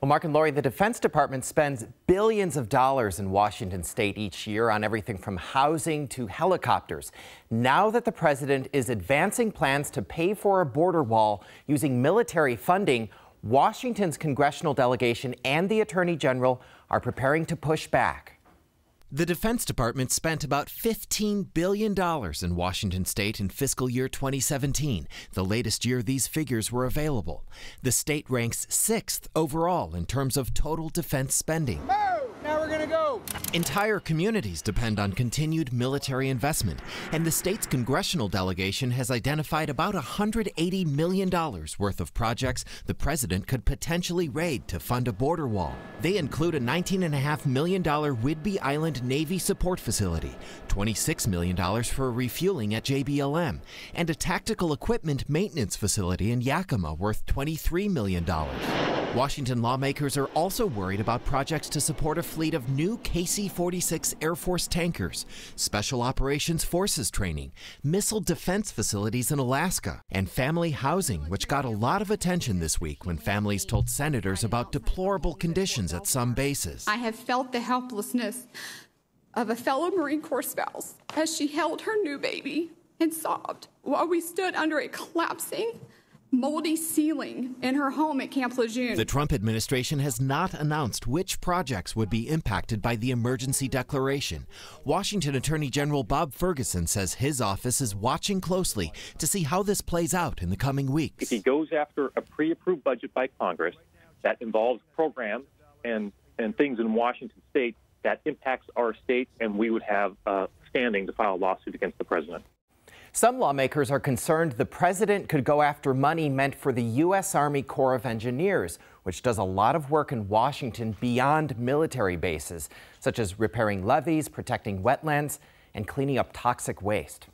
Well, Mark and Lori, the Defense Department spends billions of dollars in Washington state each year on everything from housing to helicopters. Now that the president is advancing plans to pay for a border wall using military funding, Washington's congressional delegation and the Attorney General are preparing to push back. The Defense Department spent about $15 billion in Washington state in fiscal year 2017, the latest year these figures were available. The state ranks 6th overall in terms of total defense spending. Now we're gonna go. Entire communities depend on continued military investment, and the state's congressional delegation has identified about $180 million worth of projects the president could potentially raid to fund a border wall. They include a $19.5 million Whidbey Island Navy support facility, $26 million for refueling at JBLM, and a tactical equipment maintenance facility in Yakima worth $23 million. Washington lawmakers are also worried about projects to support a fleet of new KC-46 Air Force tankers, Special Operations Forces training, missile defense facilities in Alaska, and family housing, which got a lot of attention this week when families told senators about deplorable conditions at some bases. I have felt the helplessness of a fellow Marine Corps spouse as she held her new baby and sobbed while we stood under a collapsing, moldy ceiling in her home at Camp Lejeune. The Trump administration has not announced which projects would be impacted by the emergency declaration. Washington Attorney General Bob Ferguson says his office is watching closely to see how this plays out in the coming weeks. If he goes after a pre-approved budget by Congress that involves programs and things in Washington state that impacts our state, and we would have standing to file a lawsuit against the president. Some lawmakers are concerned the president could go after money meant for the U.S. Army Corps of Engineers, which does a lot of work in Washington beyond military bases, such as repairing levees, protecting wetlands, and cleaning up toxic waste.